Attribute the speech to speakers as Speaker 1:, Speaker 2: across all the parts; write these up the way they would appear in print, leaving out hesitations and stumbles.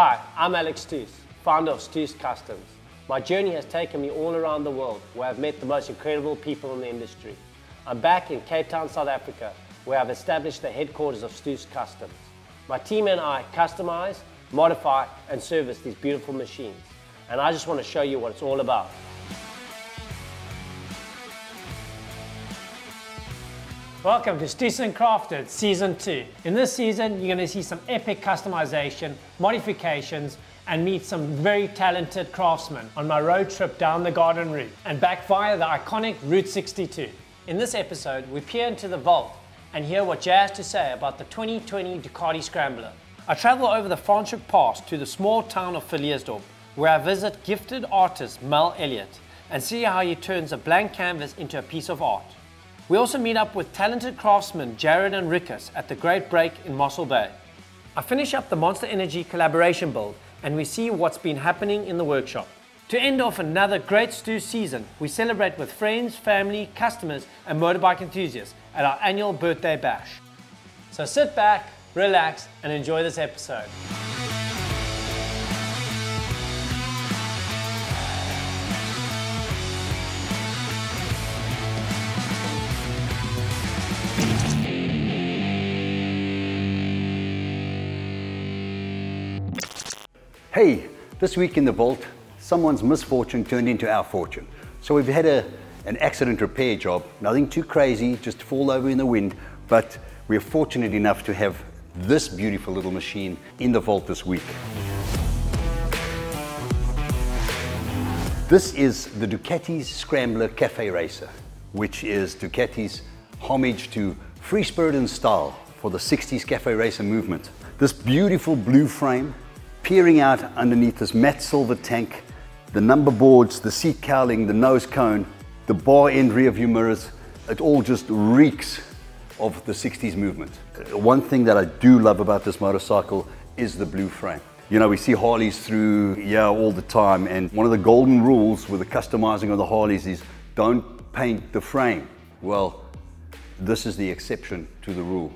Speaker 1: Hi, I'm Alex Stoos, founder of Stoos Customs. My journey has taken me all around the world where I've met the most incredible people in the industry. I'm back in Cape Town, South Africa, where I've established the headquarters of Stoos Customs. My team and I customize, modify and service these beautiful machines. And I just want to show you what it's all about. Welcome to Stoos Crafted Season 2. In this season, you're going to see some epic customization, modifications, and meet some very talented craftsmen on my road trip down the garden route and back via the iconic Route 62. In this episode, we peer into the vault and hear what Jay has to say about the 2020 Ducati Scrambler. I travel over the Franschhoek Pass to the small town of Villiersdorp, where I visit gifted artist Mel Elliott and see how he turns a blank canvas into a piece of art. We also meet up with talented craftsmen Jared and Rikkus at the Great Break in Mossel Bay. I finish up the Monster Energy collaboration build and we see what's been happening in the workshop. To end off another great Stoos season, we celebrate with friends, family, customers and motorbike enthusiasts at our annual birthday bash. So sit back, relax and enjoy this episode.
Speaker 2: Hey, this week in the vault, someone's misfortune turned into our fortune. So we've had an accident repair job, nothing too crazy, just fall over in the wind, but we're fortunate enough to have this beautiful little machine in the vault this week. This is the Ducati Scrambler Cafe Racer, which is Ducati's homage to free spirit and style for the 60s cafe racer movement. This beautiful blue frame, peering out underneath this matte silver tank, the number boards, the seat cowling, the nose cone, the bar end rear view mirrors, it all just reeks of the 60s movement. One thing that I do love about this motorcycle is the blue frame. You know, we see Harleys through here all the time, and one of the golden rules with the customizing of the Harleys is don't paint the frame. Well, this is the exception to the rule.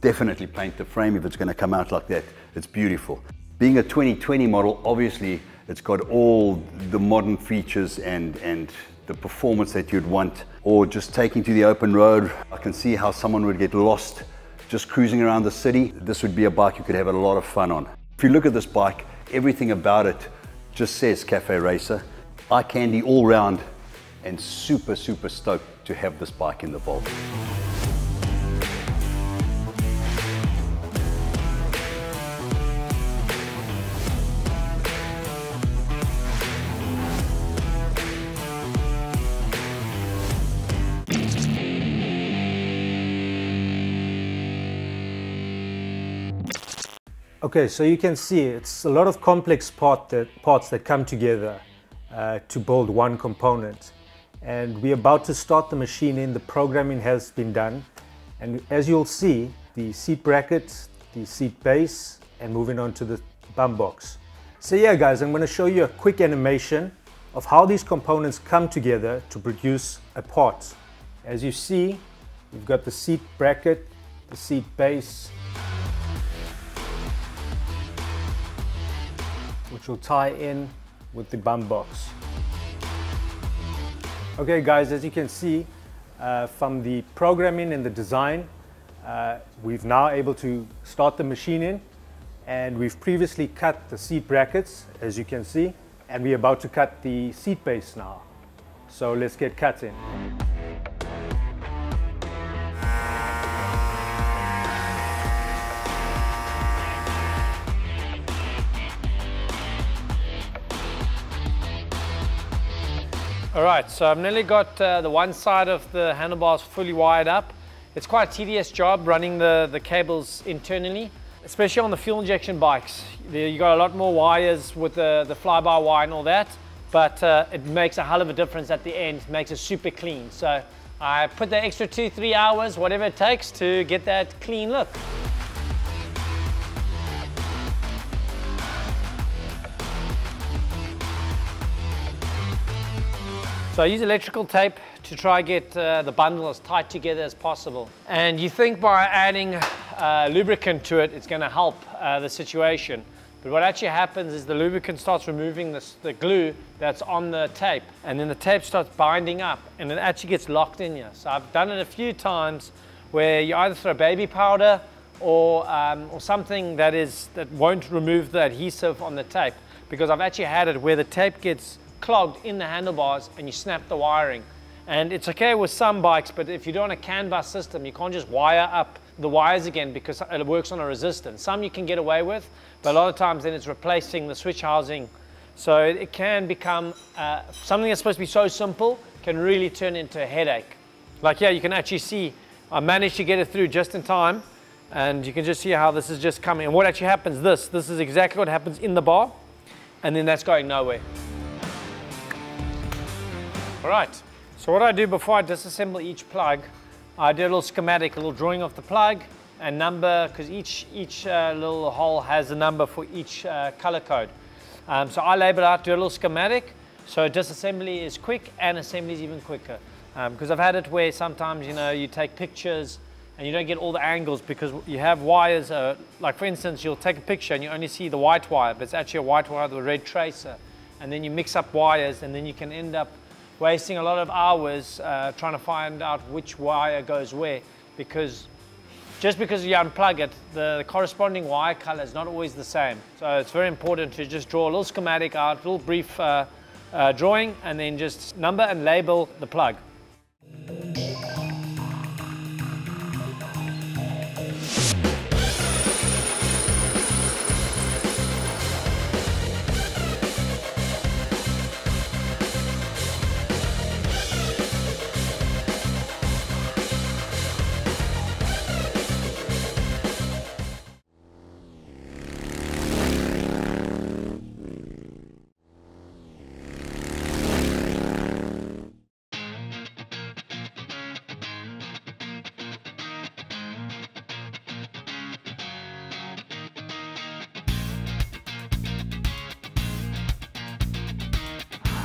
Speaker 2: Definitely paint the frame if it's going to come out like that. It's beautiful. Being a 2020 model, obviously, it's got all the modern features and the performance that you'd want. Or just taking to the open road, I can see how someone would get lost just cruising around the city. This would be a bike you could have a lot of fun on. If you look at this bike, everything about it just says Cafe Racer. Eye candy all round, and super stoked to have this bike in the vault.
Speaker 3: Okay, so you can see it's a lot of complex parts that come together to build one component. And we're about to start the machine in. The programming has been done. And as you'll see, the seat bracket, the seat base, and moving on to the bum box. So yeah guys, I'm going to show you a quick animation of how these components come together to produce a part. As you see, we've got the seat bracket, the seat base, which will tie in with the bum box. Okay guys, as you can see from the programming and the design, we've now able to start the machine in, and we've previously cut the seat brackets, as you can see, and we're about to cut the seat base now. So let's get cutting.
Speaker 1: Alright, so I've nearly got the one side of the handlebars fully wired up. It's quite a tedious job running the cables internally, especially on the fuel injection bikes. You got a lot more wires with the fly-by-wire and all that, but it makes a hell of a difference at the end. It makes it super clean. So I put the extra 2-3 hours, whatever it takes, to get that clean look. So I use electrical tape to try get the bundle as tight together as possible. And you think by adding lubricant to it, it's going to help the situation. But what actually happens is the lubricant starts removing the glue that's on the tape, and then the tape starts binding up and it actually gets locked in here. So I've done it a few times where you either throw baby powder or something that won't remove the adhesive on the tape, because I've actually had it where the tape gets clogged in the handlebars and you snap the wiring. And it's okay with some bikes, but if you're doing a CAN bus system, you can't just wire up the wires again because it works on a resistance. Some you can get away with, but a lot of times then it's replacing the switch housing. So it can become something that's supposed to be so simple can really turn into a headache. Like here, you can actually see I managed to get it through just in time, and you can just see how this is just coming. And what actually happens, this is exactly what happens in the bar, and then that's going nowhere. All right, so what I do before I disassemble each plug, I do a little schematic, a little drawing of the plug and number, because each little hole has a number for each color code. So I label out, do a little schematic, so disassembly is quick and assembly is even quicker. Because I've had it where sometimes, you know, you take pictures and you don't get all the angles because you have wires, like for instance, you'll take a picture and you only see the white wire, but it's actually a white wire with a red tracer. And then you mix up wires and then you can end up wasting a lot of hours trying to find out which wire goes where, because just because you unplug it, the corresponding wire color is not always the same. So it's very important to just draw a little schematic out, a little brief drawing, and then just number and label the plug.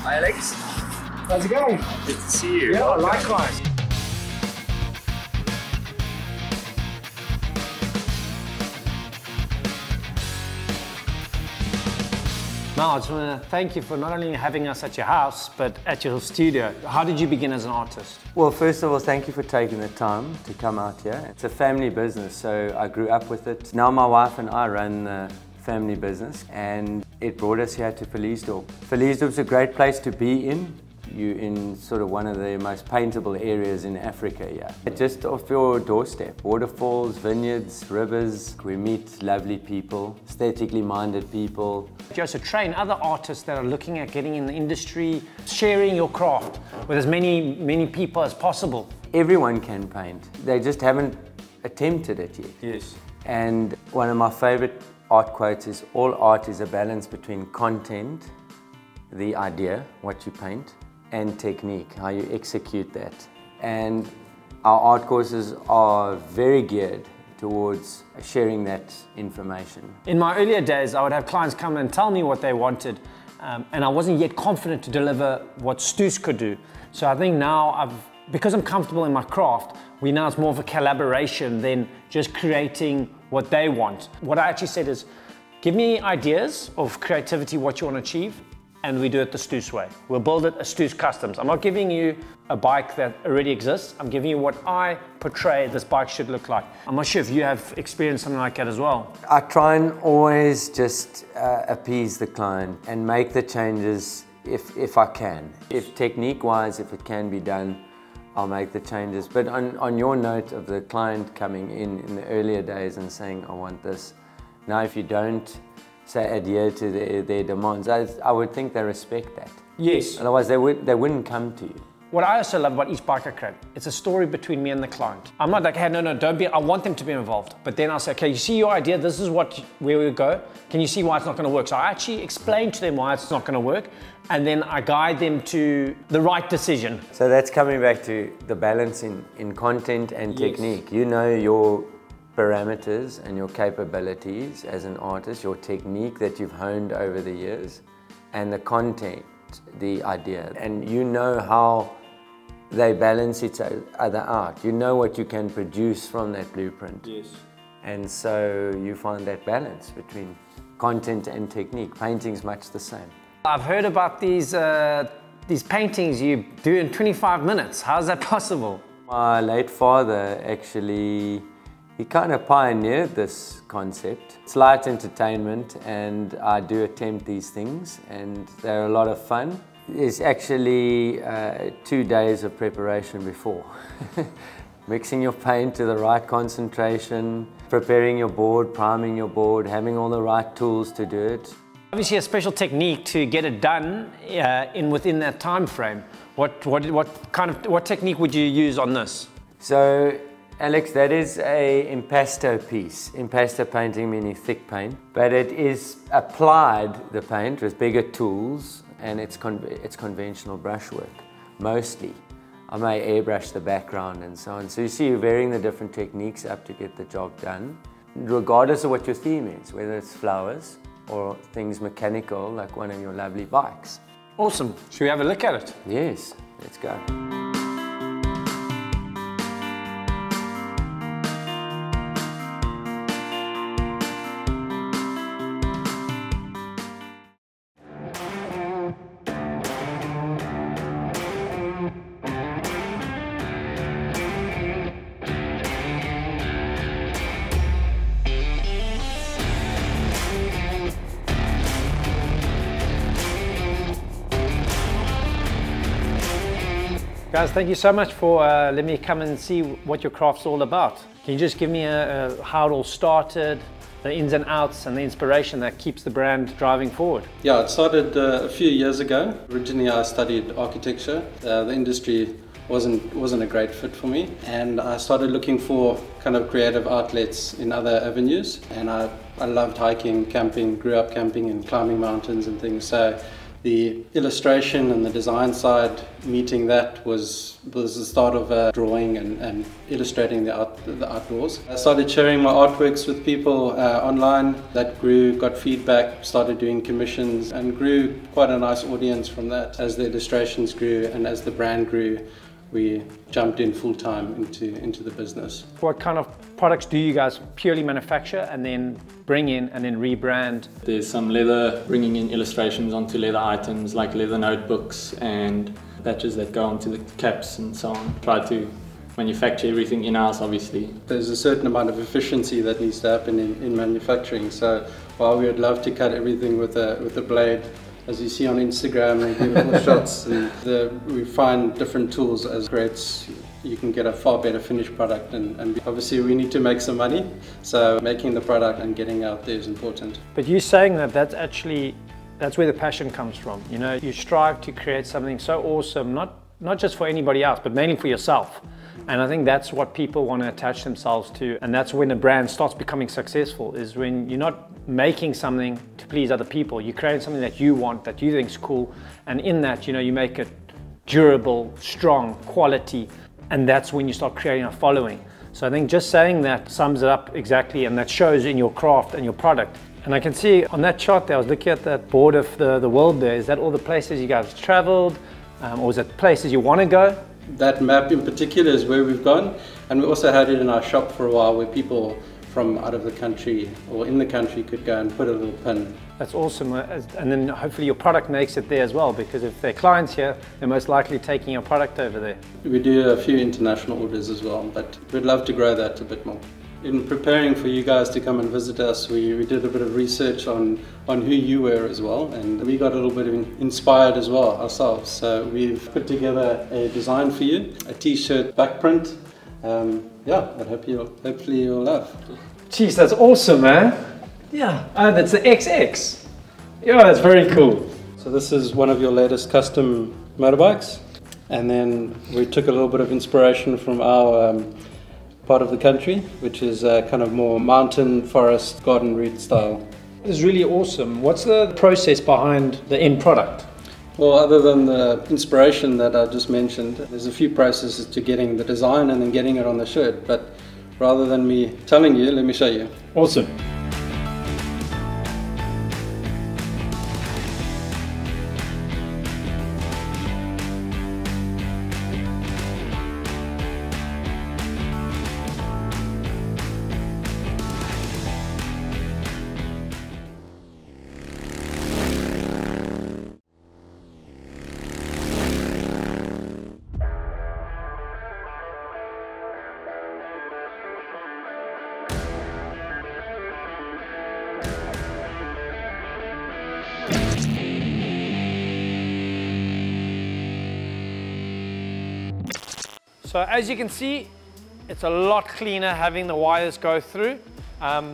Speaker 4: Hi Alex.
Speaker 1: How's it going?
Speaker 4: Good to see you.
Speaker 1: Yeah, likewise. Mel, I just want to thank you for not only having us at your house, but at your studio. How did you begin as an artist?
Speaker 5: Well, first of all, thank you for taking the time to come out here. It's a family business, so I grew up with it. Now my wife and I run the family business, and it brought us here to Villiersdorp. Villiersdorp's a great place to be in. You're in sort of one of the most paintable areas in Africa, yeah. Just off your doorstep, waterfalls, vineyards, rivers. We meet lovely people, aesthetically minded people.
Speaker 1: You also train other artists that are looking at getting in the industry, sharing your craft with as many people as possible.
Speaker 5: Everyone can paint. They just haven't attempted it yet.
Speaker 1: Yes.
Speaker 5: And one of my favorite art quotes is, all art is a balance between content, the idea, what you paint, and technique, how you execute that. And our art courses are very geared towards sharing that information.
Speaker 1: In my earlier days, I would have clients come and tell me what they wanted, and I wasn't yet confident to deliver what Stoos could do. So I think now, because I'm comfortable in my craft, now it's more of a collaboration than just creating what they want. What I actually said is, give me ideas of creativity, what you want to achieve, and we do it the Stoos way. We'll build it as Stoos Customs. I'm not giving you a bike that already exists. I'm giving you what I portray this bike should look like. I'm not sure if you have experienced something like that as well.
Speaker 5: I try and always just appease the client and make the changes if I can. If technique-wise, if it can be done, I'll make the changes. But on your note of the client coming in the earlier days and saying, I want this. Now, if you don't adhere to their demands, I would think they respect that.
Speaker 1: Yes.
Speaker 5: Otherwise, they wouldn't come to you.
Speaker 1: What I also love about each bike I create, it's a story between me and the client. I'm not like, hey, no, don't be, I want them to be involved. But then I'll say, okay, you see your idea, this is where we go. Can you see why it's not gonna work? So I actually explain to them why it's not gonna work, and then I guide them to the right decision.
Speaker 5: So that's coming back to the balance in content and technique. You know your parameters and your capabilities as an artist, your technique that you've honed over the years, and the content, the idea. And you know how they balance each other out. You know what you can produce from that blueprint.
Speaker 1: Yes.
Speaker 5: And so you find that balance between content and technique. Painting's much the same.
Speaker 1: I've heard about these paintings you do in 25 minutes. How's that possible?
Speaker 5: My late father actually, he kind of pioneered this concept. It's light entertainment, and I do attempt these things, and they're a lot of fun. It's actually 2 days of preparation before. Mixing your paint to the right concentration, preparing your board, priming your board, having all the right tools to do it.
Speaker 1: Obviously a special technique to get it done within that time frame. What technique would you use on this?
Speaker 5: So, Alex, that is a impasto piece. Impasto painting meaning thick paint, but it is applied, the paint, with bigger tools, and it's conventional brushwork, mostly. I may airbrush the background and so on. So you see you're varying the different techniques up to get the job done, regardless of what your theme is, whether it's flowers or things mechanical, like one of your lovely bikes.
Speaker 1: Awesome. Should we have a look at it?
Speaker 5: Yes, let's go.
Speaker 1: Guys, thank you so much for letting me come and see what your craft's all about. Can you just give me how it all started, the ins and outs and the inspiration that keeps the brand driving forward?
Speaker 4: Yeah, it started a few years ago. Originally I studied architecture. The industry wasn't a great fit for me, and I started looking for kind of creative outlets in other avenues, and I loved hiking, camping, grew up camping and climbing mountains and things. So the illustration and the design side, meeting that was the start of drawing and illustrating the outdoors. I started sharing my artworks with people online. That grew, got feedback, started doing commissions, and grew quite a nice audience from that. As the illustrations grew and as the brand grew, we jumped in full time into the business.
Speaker 1: What kind of products do you guys purely manufacture and then bring in and then rebrand?
Speaker 6: There's some leather, bringing in illustrations onto leather items like leather notebooks and patches that go onto the caps and so on. Try to manufacture everything in-house, obviously.
Speaker 4: There's a certain amount of efficiency that needs to happen in manufacturing. So while we would love to cut everything with a blade, as you see on Instagram and beautiful shots, and we find different tools as creates, you can get a far better finished product, and obviously we need to make some money, so making the product and getting out there is important.
Speaker 1: But you saying that's where the passion comes from. You know, you strive to create something so awesome, not just for anybody else, but mainly for yourself. And I think that's what people want to attach themselves to, and that's when a brand starts becoming successful, is when you're not making something to please other people. You're creating something that you want, that you think is cool, and in that, you know, you make it durable, strong, quality, and that's when you start creating a following. So I think just saying that sums it up exactly, and that shows in your craft and your product. And I can see on that chart there, I was looking at that board of the world there. Is that all the places you guys traveled, or is it places you want to go?
Speaker 4: That map in particular is where we've gone, and we also had it in our shop for a while where people from out of the country or in the country could go and put a little pin.
Speaker 1: That's awesome, and then hopefully your product makes it there as well, because if they're clients here, they're most likely taking your product over there.
Speaker 4: We do a few international orders as well, but we'd love to grow that a bit more. In preparing for you guys to come and visit us, we did a bit of research on who you were as well, and we got a little bit inspired as well ourselves. So we've put together a design for you, a t-shirt back print. Yeah, I hopefully you'll love.
Speaker 1: Jeez, that's awesome, man. Yeah, that's the XX. Yeah, that's very cool.
Speaker 4: So this is one of your latest custom motorbikes, and then we took a little bit of inspiration from our part of the country, which is kind of more mountain, forest, garden route style.
Speaker 1: This is really awesome. What's the process behind the end product?
Speaker 4: Well, other than the inspiration that I just mentioned, there's a few processes to getting the design and then getting it on the shirt, but rather than me telling you, let me show you.
Speaker 1: Awesome. So as you can see, it's a lot cleaner having the wires go through.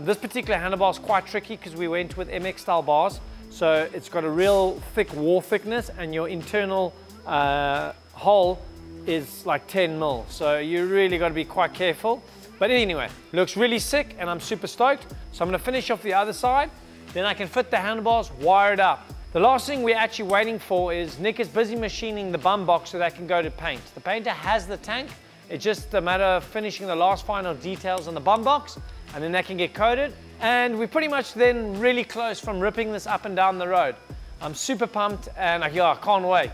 Speaker 1: This particular handlebar is quite tricky because we went with MX style bars. So it's got a real thick wall thickness, and your internal hole is like 10 mil. So you really got to be quite careful. But anyway, looks really sick and I'm super stoked. So I'm going to finish off the other side. Then I can fit the handlebars wired up. The last thing we're actually waiting for is Nick is busy machining the bum box so that can go to paint. The painter has the tank. It's just a matter of finishing the last final details on the bum box, and then that can get coated. And we're pretty much then really close from ripping this up and down the road. I'm super pumped and I can't wait.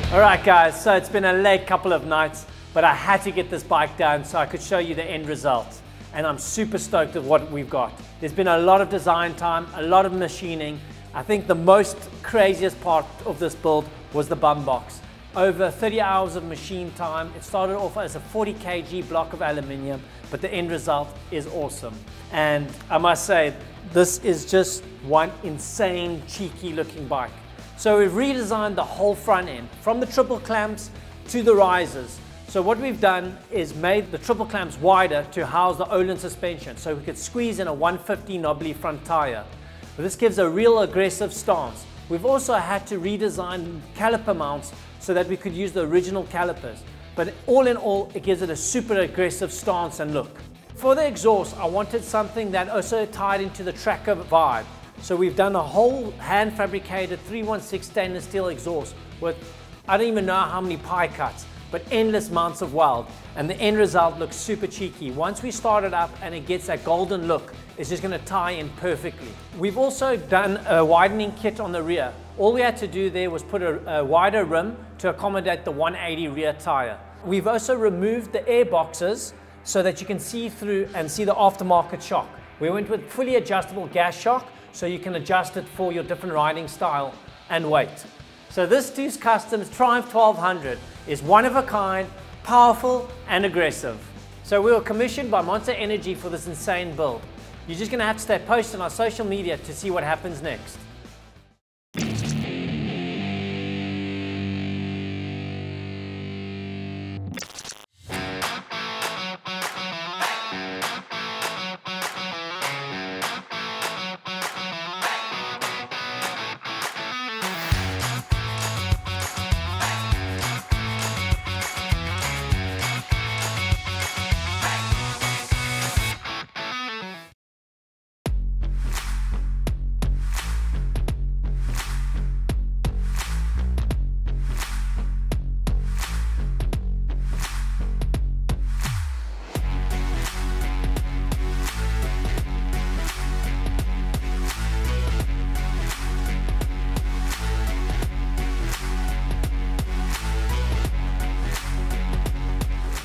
Speaker 1: Alright guys, so it's been a late couple of nights, but I had to get this bike done so I could show you the end result. And I'm super stoked at what we've got. There's been a lot of design time, a lot of machining. I think the most craziest part of this build was the bum box. Over 30 hours of machine time. It started off as a 40 kg block of aluminium, but the end result is awesome. And I must say, this is just one insane, cheeky looking bike. So we've redesigned the whole front end, from the triple clamps to the risers. So what we've done is made the triple clamps wider to house the Öhlins suspension, so we could squeeze in a 150 knobbly front tire. But this gives a real aggressive stance. We've also had to redesign caliper mounts so that we could use the original calipers. But all in all, it gives it a super aggressive stance and look. For the exhaust, I wanted something that also tied into the tracker vibe. So we've done a whole hand fabricated 316 stainless steel exhaust with, I don't even know how many pie cuts, but endless amounts of weld. And the end result looks super cheeky. Once we start it up and it gets that golden look, it's just gonna tie in perfectly. We've also done a widening kit on the rear. All we had to do there was put a wider rim to accommodate the 180 rear tire. We've also removed the air boxes so that you can see through and see the aftermarket shock. We went with fully adjustable gas shock, so you can adjust it for your different riding style and weight. So this Stoos Customs Triumph 1200 is one of a kind, powerful and aggressive. So we were commissioned by Monster Energy for this insane build. You're just gonna have to stay posted on our social media to see what happens next.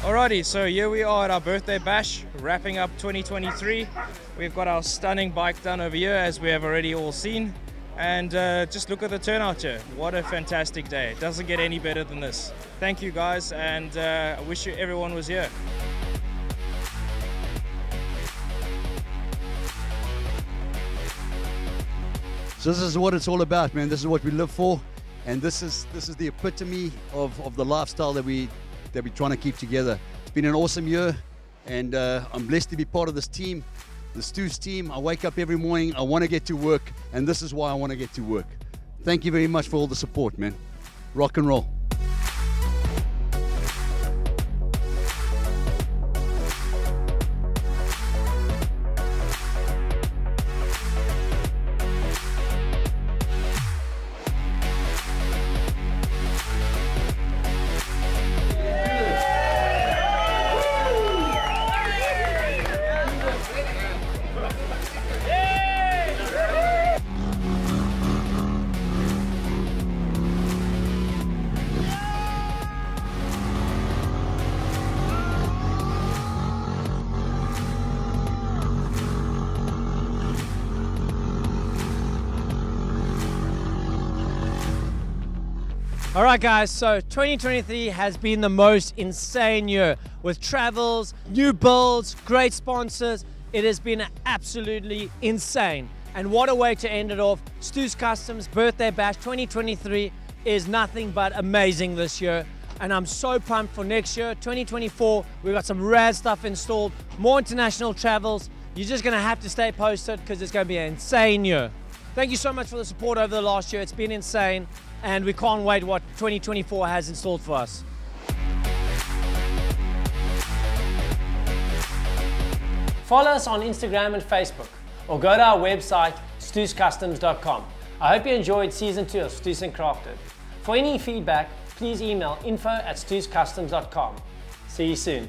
Speaker 7: Alrighty, so here we are at our birthday bash, wrapping up 2023. We've got our stunning bike done over here, as we have already all seen. And just look at the turnout here. What a fantastic day. It doesn't get any better than this. Thank you guys, and I wish everyone was here.
Speaker 2: So this is what it's all about, man. This is what we live for, and this is the epitome of the lifestyle that we're trying to keep together. been an awesome year, and I'm blessed to be part of this team, the Stoos team. I wake up every morning, I want to get to work, and this is why I want to get to work. Thank you very much for all the support, man. Rock and roll.
Speaker 1: All right guys, so 2023 has been the most insane year with travels, new builds, great sponsors. It has been absolutely insane. And what a way to end it off. Stoos Customs Birthday Bash 2023 is nothing but amazing this year. And I'm so pumped for next year, 2024. We've got some rad stuff installed, more international travels. You're just gonna have to stay posted because it's gonna be an insane year. Thank you so much for the support over the last year. It's been insane. And we can't wait what 2024 has in store for us. Follow us on Instagram and Facebook, or go to our website, stooscustoms.com. I hope you enjoyed Season 2 of Stoos Crafted. For any feedback, please email info@stooscustoms.com. See you soon.